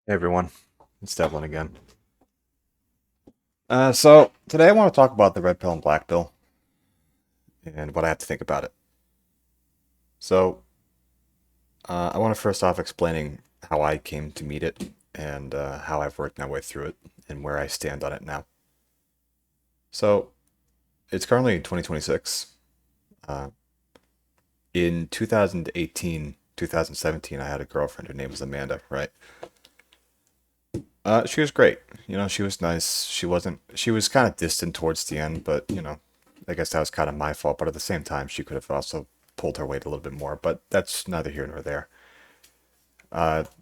Hey everyone, it's Devlin again. So today I want to talk about the red pill and black pill and what I have to think about it. So I want to first off explaining how I came to meet it and how I've worked my way through it and where I stand on it now. So it's currently 2026. Uh, in 2018, 2017, I had a girlfriend. Her name was Amanda, right? She was great. She was nice. She was kind of distant towards the end, but, I guess that was kind of my fault. But at the same time, she could have also pulled her weight a little bit more, but that's neither here nor there.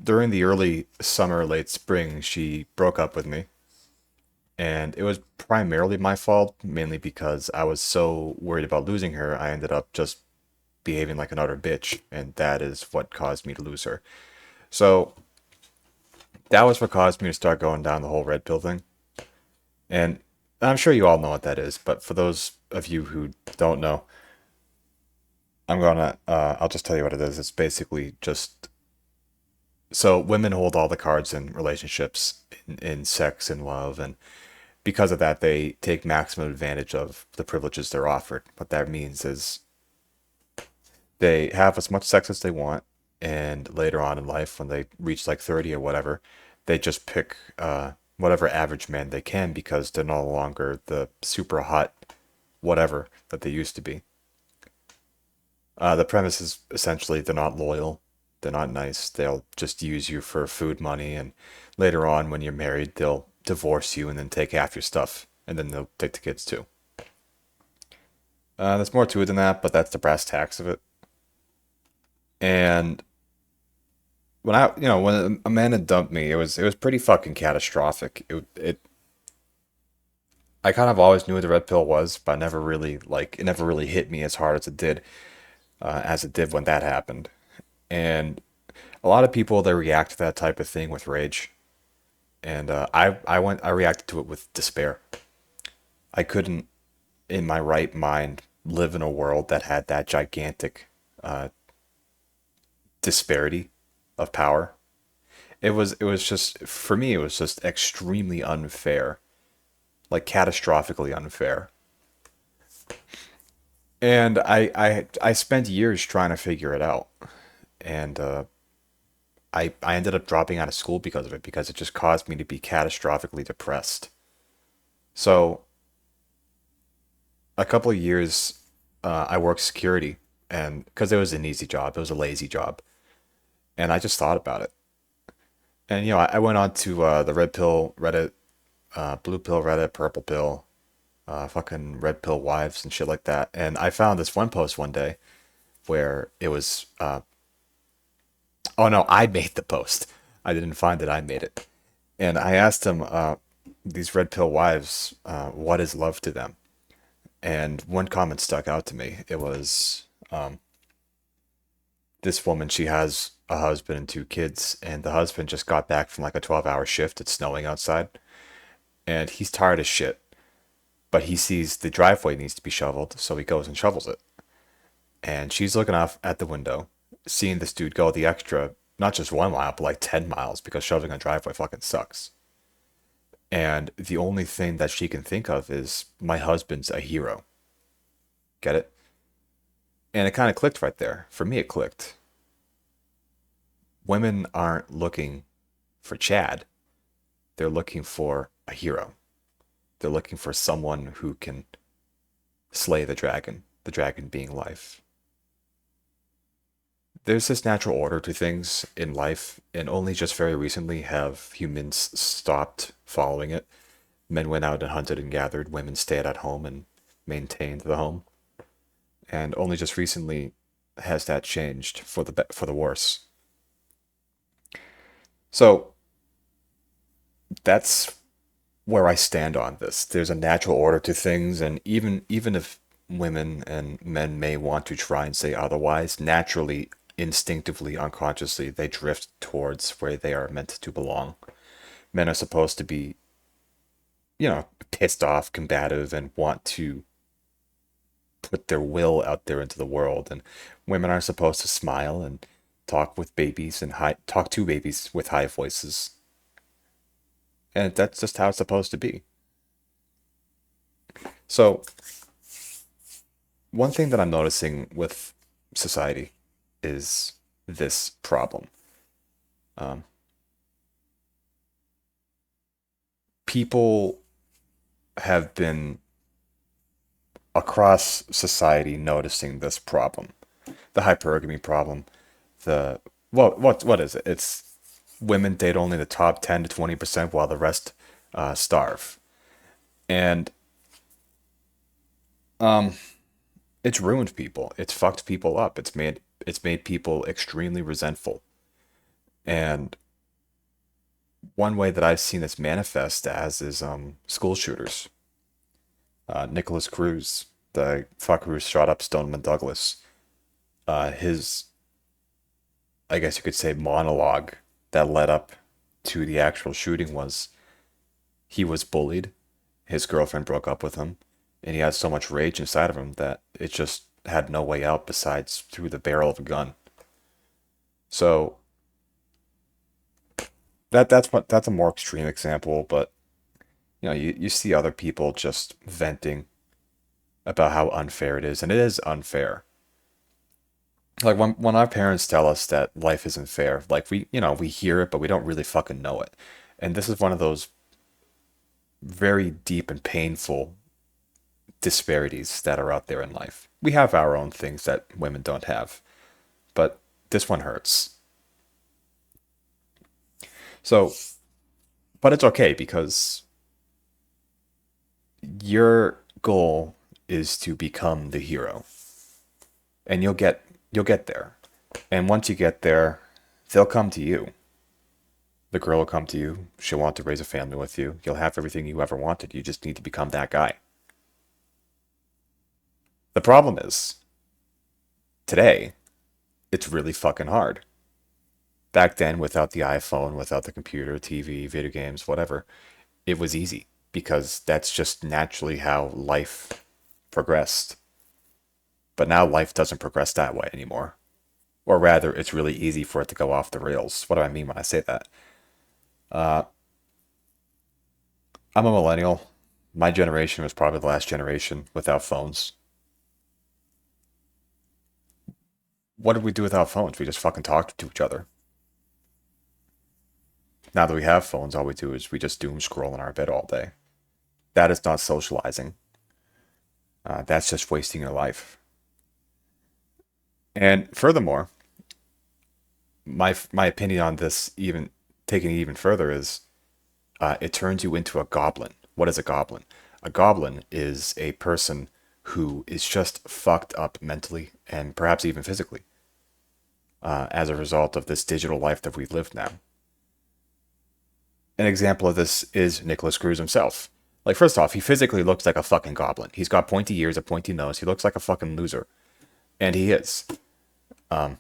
During the early summer, late spring, she broke up with me. And it was primarily my fault, mainly because I was so worried about losing her, I ended up just behaving like an utter bitch, and that is what caused me to lose her. So that was what caused me to start going down the whole red pill thing. And I'm sure you all know what that is, but for those of you who don't know, I'll just tell you what it is. It's basically just so women hold all the cards in relationships, in sex and love, and because of that, they take maximum advantage of the privileges they're offered. What that means is they have as much sex as they want, and later on in life, when they reach like 30 or whatever, they just pick whatever average man they can because they're no longer the super hot whatever that they used to be. The premise is essentially they're not loyal, they're not nice, they'll just use you for food money, and later on, when you're married, they'll divorce you and then take half your stuff, and then they'll take the kids too. There's more to it than that, but that's the brass tacks of it. And when a man had dumped me, it was pretty fucking catastrophic. I kind of always knew what the red pill was, but I never really it never really hit me as hard as it did when that happened. And a lot of people they react to that type of thing with rage, and I reacted to it with despair. I couldn't, in my right mind, live in a world that had that gigantic uh, disparity of power. It was just for me it was just extremely unfair, like catastrophically unfair. And I spent years trying to figure it out, and I ended up dropping out of school because of it because it just caused me to be catastrophically depressed. So a couple of years, I worked security, and because it was an easy job, it was a lazy job, and I just thought about it. And I went on to the red pill Reddit, blue pill Reddit, purple pill, fucking red pill wives and shit like that. And I found this one post one day where it was, oh no, I made the post. I didn't find it. I made it, and I asked him, these red pill wives, what is love to them? And one comment stuck out to me. It was this woman, she has a husband and two kids, and the husband just got back from like a 12-hour shift. It's snowing outside, and he's tired as shit. But he sees the driveway needs to be shoveled, so he goes and shovels it. And she's looking off at the window, seeing this dude go the extra, not just 1 mile, but like 10 miles because shoveling a driveway fucking sucks. And the only thing that she can think of is, my husband's a hero. Get it? And it kind of clicked right there. For me, it clicked. Women aren't looking for Chad, they're looking for a hero. They're looking for someone who can slay the dragon being life. There's this natural order to things in life, and only just very recently have humans stopped following it. Men went out and hunted and gathered, women stayed at home and maintained the home. And only just recently has that changed for the worse. So that's where I stand on this. There's a natural order to things, and even if women and men may want to try and say otherwise, naturally, instinctively, unconsciously, they drift towards where they are meant to belong. Men are supposed to be, pissed off, combative, and want to put their will out there into the world, and women are supposed to smile and talk to babies with high voices. And that's just how it's supposed to be. So, one thing that I'm noticing with society is this problem. Um, People have been across society noticing this problem, the hypergamy problem. The what is it? It's women date only the top 10 to 20% while the rest starve, and um, it's ruined people. It's fucked people up. It's made people extremely resentful. And one way that I've seen this manifest as is school shooters. Nicholas Cruz, the fucker who shot up Stoneman Douglas. His, I guess you could say, monologue that led up to the actual shooting was he was bullied. His girlfriend broke up with him, and he had so much rage inside of him that it just had no way out besides through the barrel of a gun. So that's a more extreme example, but you see other people just venting about how unfair it is, and it is unfair. Like when our parents tell us that life isn't fair, like we hear it, but we don't really fucking know it. And this is one of those very deep and painful disparities that are out there in life. We have our own things that women don't have, but this one hurts. So, but it's okay because your goal is to become the hero, and you'll get there. And once you get there, they'll come to you. The girl will come to you. She'll want to raise a family with you. You'll have everything you ever wanted. You just need to become that guy. The problem is, today, it's really fucking hard. Back then, without the iPhone, without the computer, TV, video games, whatever, it was easy because that's just naturally how life progressed. But now life doesn't progress that way anymore. Or rather, it's really easy for it to go off the rails. What do I mean when I say that? Uh, I'm a millennial. My generation was probably the last generation without phones. What did we do without phones? We just fucking talked to each other. Now that we have phones, all we do is we just doom scroll in our bed all day. That is not socializing. That's just wasting your life. And furthermore, my opinion on this, even taking it even further, is it turns you into a goblin. What is a goblin? A goblin is a person who is just fucked up mentally and perhaps even physically as a result of this digital life that we live now. An example of this is Nicholas Cruz himself. Like, first off, he physically looks like a fucking goblin. He's got pointy ears, a pointy nose. He looks like a fucking loser. And he is. Um,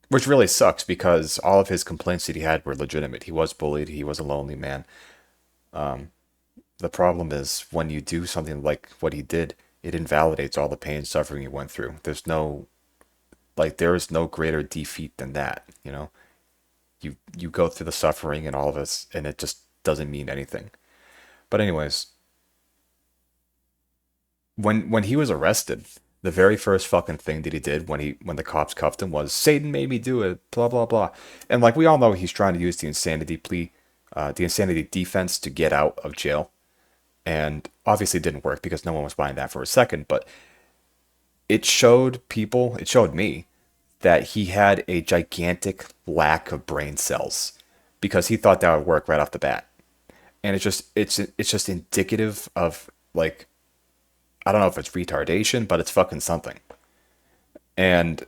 which really sucks because all of his complaints that he had were legitimate. He was bullied. He was a lonely man. Um, the problem is when you do something like what he did, it invalidates all the pain and suffering he went through. There is no greater defeat than that. You go through the suffering and all of this, and it just doesn't mean anything. But anyways, when he was arrested, the very first fucking thing that he did when the cops cuffed him was Satan made me do it, blah blah blah. And like we all know he's trying to use the insanity defense to get out of jail. And obviously it didn't work because no one was buying that for a second, but it showed me that he had a gigantic lack of brain cells because he thought that would work right off the bat. And it's just indicative of, like, I don't know if it's retardation, but it's fucking something. And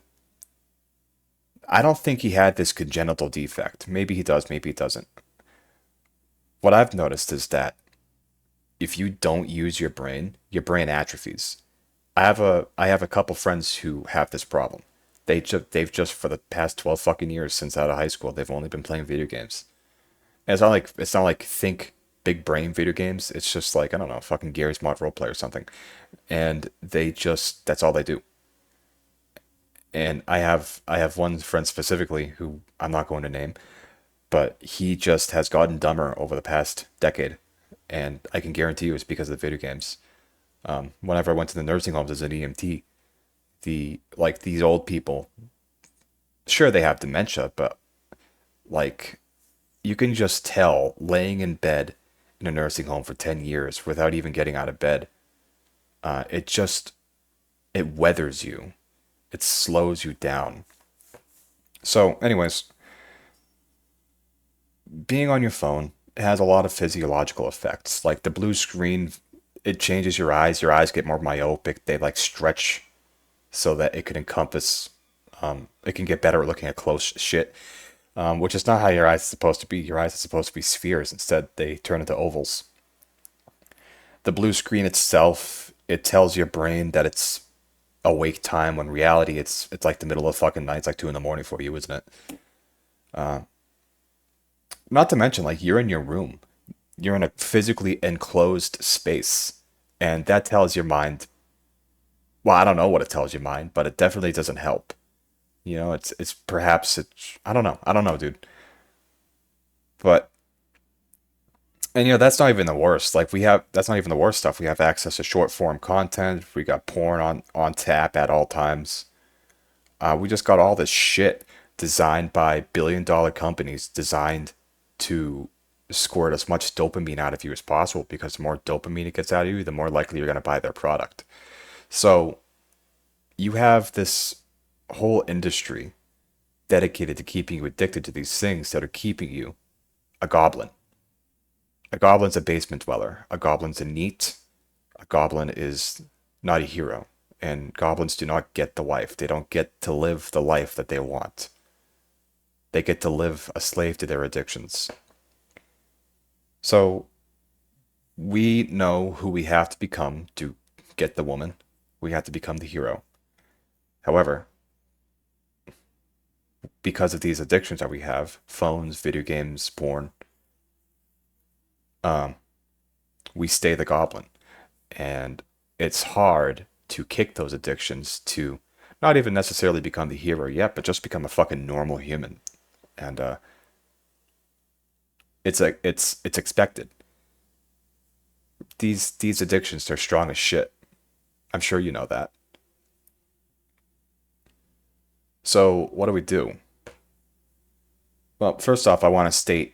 I don't think he had this congenital defect. Maybe he does, maybe he doesn't. What I've noticed is that if you don't use your brain atrophies. I have a couple friends who have this problem. They've just for the past 12 fucking years since out of high school, they've only been playing video games. And it's not like think big brain video games. It's just like, I don't know, fucking Gary's Mod roleplay or something. And that's all they do. And I have one friend specifically who I'm not going to name, but he just has gotten dumber over the past decade, and I can guarantee you it's because of the video games. Whenever I went to the nursing homes as an EMT, these old people, sure they have dementia, but like you can just tell laying in bed in a nursing home for 10 years without even getting out of bed. It just it weathers you. It slows you down. So, anyways, being on your phone has a lot of physiological effects. Like the blue screen, it changes your eyes. Your eyes get more myopic. They like stretch so that it can encompass. It can get better at looking at close shit, which is not how your eyes are supposed to be. Your eyes are supposed to be spheres. Instead, they turn into ovals. The blue screen itself, it tells your brain that it's awake time when reality it's like the middle of fucking night. It's like 2 in the morning for you, isn't it? Not to mention, like you're in your room, you're in a physically enclosed space, and that tells your mind. Well, I don't know what it tells your mind, but it definitely doesn't help. You know, it's perhaps it's I don't know, dude. But and that's not even the worst. Like we have that's not even the worst stuff. We have access to short form content. We got porn on tap at all times. We just got all this shit designed by billion-dollar companies designed to squirt as much dopamine out of you as possible because the more dopamine it gets out of you, the more likely you're going to buy their product. So you have this whole industry dedicated to keeping you addicted to these things that are keeping you a goblin. A goblin's a basement dweller. A goblin's a neat. A goblin is not a hero. And goblins do not get the wife. They don't get to live the life that they want. They get to live a slave to their addictions. So we know who we have to become to get the woman. We have to become the hero. However, because of these addictions that we have, phones, video games, porn, um, we stay the goblin. And it's hard to kick those addictions to not even necessarily become the hero yet, but just become a fucking normal human. And it's expected. These addictions, they're strong as shit. I'm sure you know that. So what do we do? Well, first off, I want to state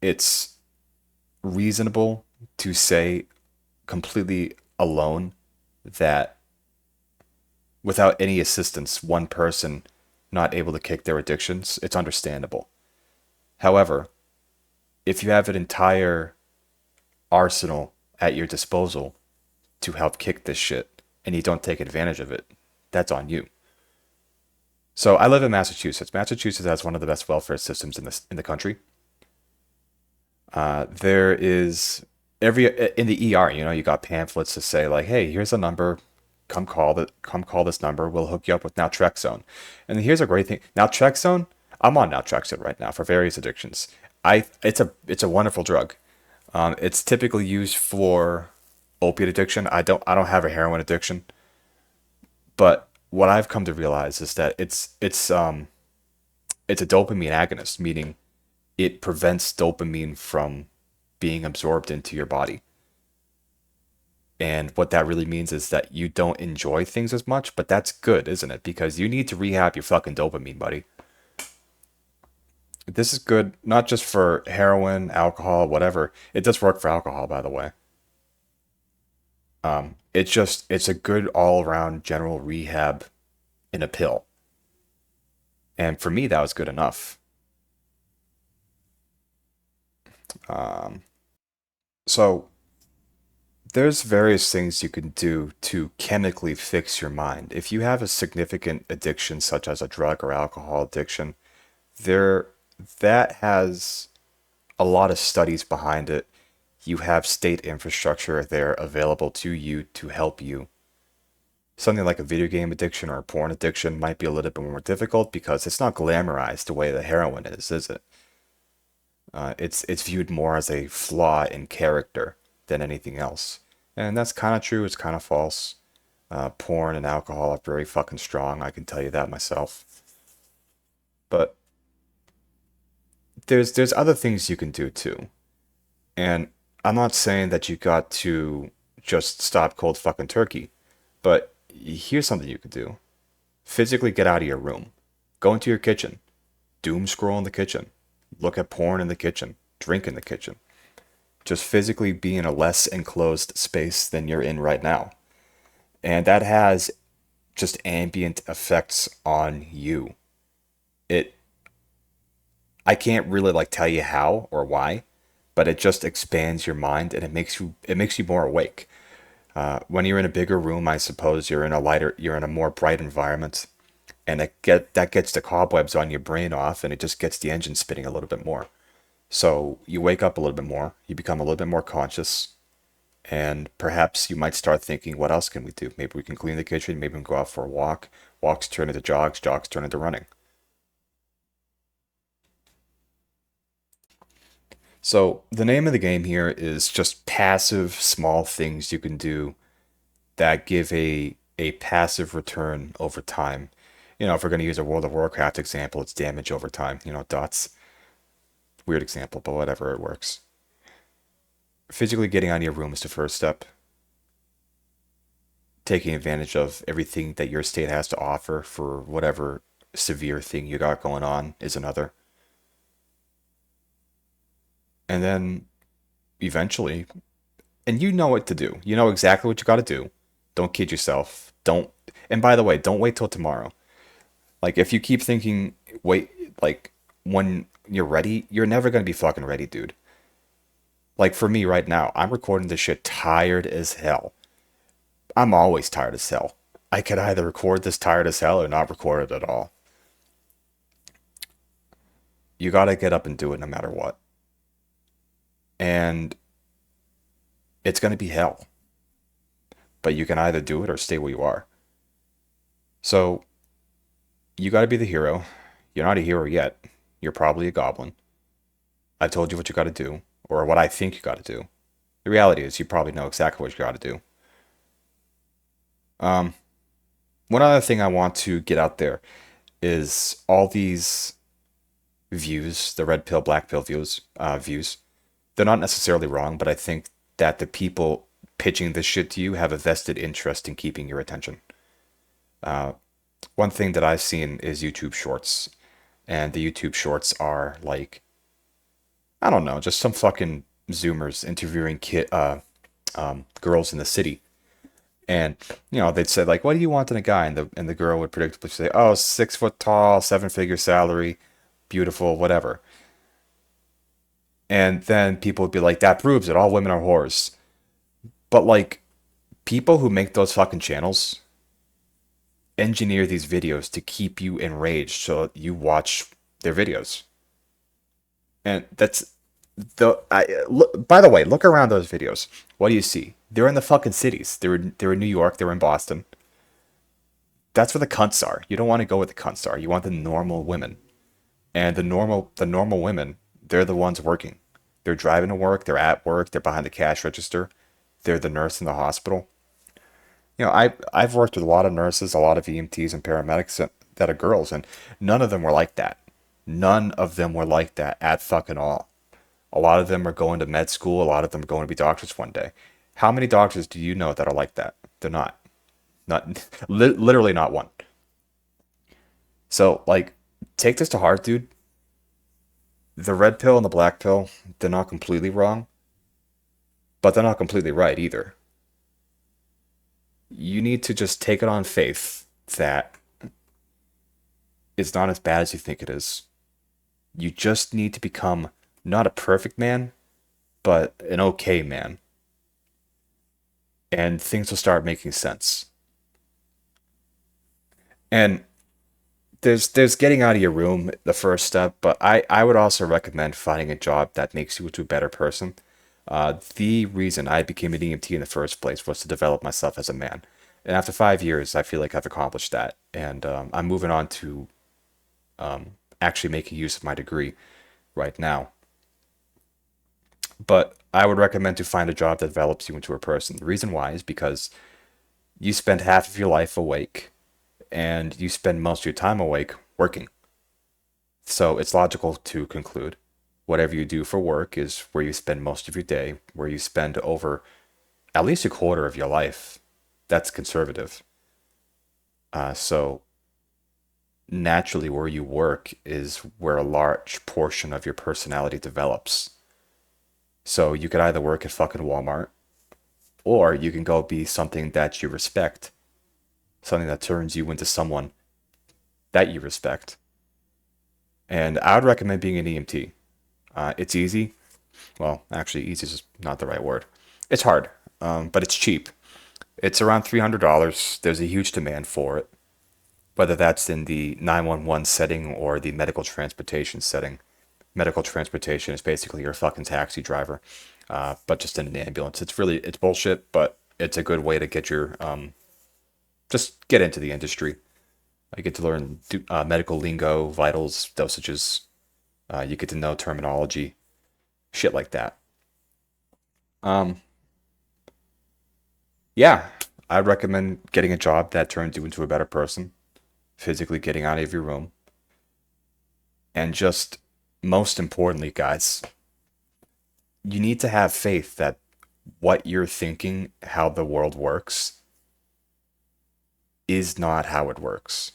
it's reasonable to say completely alone that without any assistance, one person not able to kick their addictions, it's understandable. However, if you have an entire arsenal at your disposal to help kick this shit and you don't take advantage of it, that's on you. So I live in Massachusetts. Massachusetts has one of the best welfare systems in the country. There is every in the ER, you got pamphlets to say like, "Hey, here's a number. Come call this number. We'll hook you up with naltrexone." And here's a great thing. Naltrexone, I'm on naltrexone right now for various addictions. It's a wonderful drug. It's typically used for opiate addiction. I don't have a heroin addiction, but what I've come to realize is that it's a dopamine agonist, meaning it prevents dopamine from being absorbed into your body. And what that really means is that you don't enjoy things as much, but that's good, isn't it? Because you need to rehab your fucking dopamine, buddy. This is good not just for heroin, alcohol, whatever. It does work for alcohol, by the way. It's a good all around general rehab in a pill. And for me, that was good enough. Um, so there's various things you can do to chemically fix your mind. If you have a significant addiction, such as a drug or alcohol addiction, there that has a lot of studies behind it. You have state infrastructure there available to you to help you. Something like a video game addiction or a porn addiction might be a little bit more difficult because it's not glamorized the way the heroin is it? It's viewed more as a flaw in character than anything else, and that's kind of true. It's kind of false. Porn and alcohol are very fucking strong. I can tell you that myself. But there's other things you can do too. And I'm not saying that you got to just stop cold fucking turkey, but here's something you could do. Physically get out of your room. Go into your kitchen. Doom scroll in the kitchen. Look at porn in the kitchen. Drink in the kitchen. Just physically be in a less enclosed space than you're in right now. And that has just ambient effects on you. It I can't really like tell you how or why, but it just expands your mind and it makes you more awake. When you're in a bigger room, I suppose you're in a more bright environment, and that gets the cobwebs on your brain off, and it just gets the engine spinning a little bit more. So you wake up a little bit more, you become a little bit more conscious, and perhaps you might start thinking, what else can we do? Maybe we can clean the kitchen, maybe we can go out for a walk. Walks turn into jogs, jogs turn into running. So the name of the game here is just passive small things you can do that give a passive return over time. If we're going to use a World of Warcraft example, it's damage over time. Dots. Weird example, but whatever, it works. Physically getting out of your room is the first step. Taking advantage of everything that your state has to offer for whatever severe thing you got going on is another. And then eventually, and you know what to do. You know exactly what you got to do. Don't kid yourself. Don't, and by the way, don't wait till tomorrow. Like, if you keep thinking, wait, like, when you're ready, you're never going to be fucking ready, dude. Like, for me right now, I'm recording this shit tired as hell. I'm always tired as hell. I could either record this tired as hell or not record it at all. You gotta get up and do it no matter what. And it's gonna be hell. But you can either do it or stay where you are. So, you gotta be the hero. You're not a hero yet. You're probably a goblin. I told you what you gotta do, or what I think you gotta do. The reality is, you probably know exactly what you gotta do. Um, One other thing I want to get out there is all these views, the red pill, black pill views. They're not necessarily wrong, but I think that the people pitching this shit to you have a vested interest in keeping your attention. Uh, One thing that I've seen is YouTube Shorts, and the YouTube Shorts are like, I don't know, just some fucking Zoomers interviewing girls in the city. And they'd say like, "What do you want in a guy?" And the girl would predictably say, "Oh, 6 foot tall, 7 figure salary, beautiful, whatever." And then people would be like, "That proves it. All women are whores." But like, people who make those fucking channels engineer these videos to keep you enraged so you watch their videos. And that's by the way, look around those videos. What do you see? They're in the fucking cities. They're in New York, they're in Boston. That's where the cunts are. You don't want to go where the cunts are. You want the normal women. And the normal women, they're the ones working. They're driving to work, they're at work, they're behind the cash register. They're the nurse in the hospital. I've worked with a lot of nurses, a lot of EMTs and paramedics that are girls, and none of them were like that. None of them were like that at fucking all. A lot of them are going to med school. A lot of them are going to be doctors one day. How many doctors do you know that are like that? They're not. Not literally not one. So like, take this to heart, dude. The red pill and the black pill, they're not completely wrong, but they're not completely right either. You need to just take it on faith that it's not as bad as you think it is. You just need to become not a perfect man, but an okay man, and things will start making sense. And there's getting out of your room the first step, but I would also recommend finding a job that makes you into a better person. The reason I became an EMT in the first place was to develop myself as a man. And after 5 years, I feel like I've accomplished that. And I'm moving on to actually making use of my degree right now. But I would recommend to find a job that develops you into a person. The reason why is because you spend half of your life awake and you spend most of your time awake working. So it's logical to conclude whatever you do for work is where you spend most of your day, where you spend over at least a quarter of your life. That's conservative. So naturally, where you work is where a large portion of your personality develops. So you could either work at fucking Walmart, or you can go be something that you respect, something that turns you into someone that you respect. And I would recommend being an EMT. It's easy. Well, actually, easy is not the right word. It's hard, but it's cheap. It's around $300. There's a huge demand for it, whether that's in the 911 setting or the medical transportation setting. Medical transportation is basically your fucking taxi driver, but just in an ambulance. It's bullshit, but it's a good way to get your just get into the industry. I get to learn medical lingo, vitals, dosages. You get to know terminology, shit like that. Um, yeah, I'd recommend getting a job that turns you into a better person, physically getting out of your room, and just most importantly, guys, you need to have faith that what you're thinking, how the world works, is not how it works.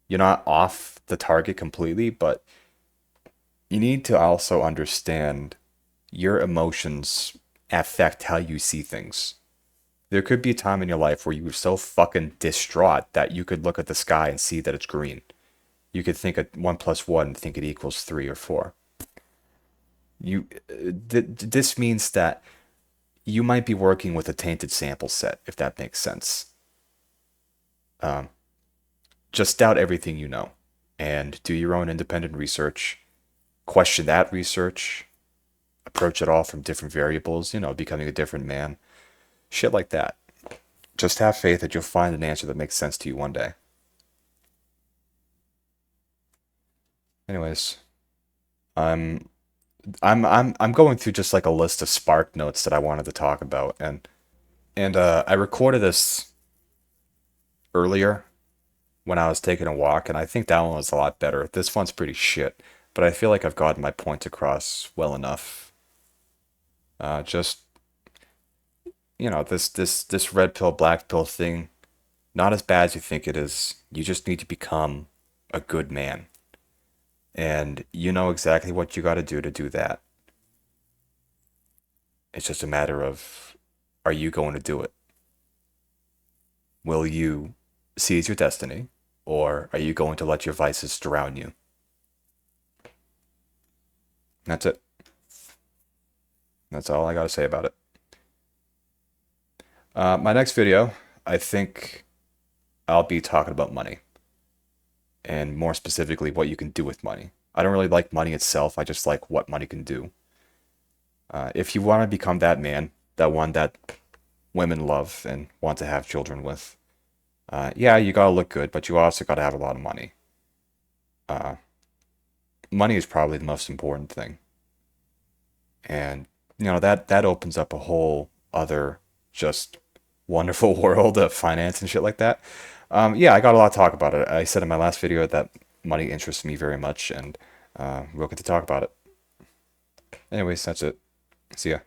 You're not off the target completely, but you need to also understand your emotions affect how you see things. There could be a time in your life where you were so fucking distraught that you could look at the sky and see that it's green. You could think of 1 plus 1 and think it equals 3 or 4. This means that you might be working with a tainted sample set, if that makes sense. Um, just doubt everything you know and do your own independent research. Question that research. Approach it all from different variables, becoming a different man. Shit like that. Just have faith that you'll find an answer that makes sense to you one day. Anyways, I'm I'm going through just like a list of spark notes that I wanted to talk about, and I recorded this earlier when I was taking a walk, and I think that one was a lot better. This one's pretty shit, but I feel like I've gotten my point across well enough. Just this red pill, black pill thing, not as bad as you think it is. You just need to become a good man, and you know exactly what you got to do that. It's just a matter of, are you going to do it? Will you seize your destiny, or are you going to let your vices drown you? That's it. That's all I got to say about it. My next video, I think I'll be talking about money, and more specifically, what you can do with money. I don't really like money itself, I just like what money can do. If you want to become that man, that one that women love and want to have children with, yeah, you gotta look good, but you also gotta have a lot of money. Uh, Money is probably the most important thing, and that opens up a whole other just wonderful world of finance and shit like that. Yeah, I got a lot to talk about it. I said in my last video that money interests me very much, and we'll get to talk about it. Anyways, that's it. See ya.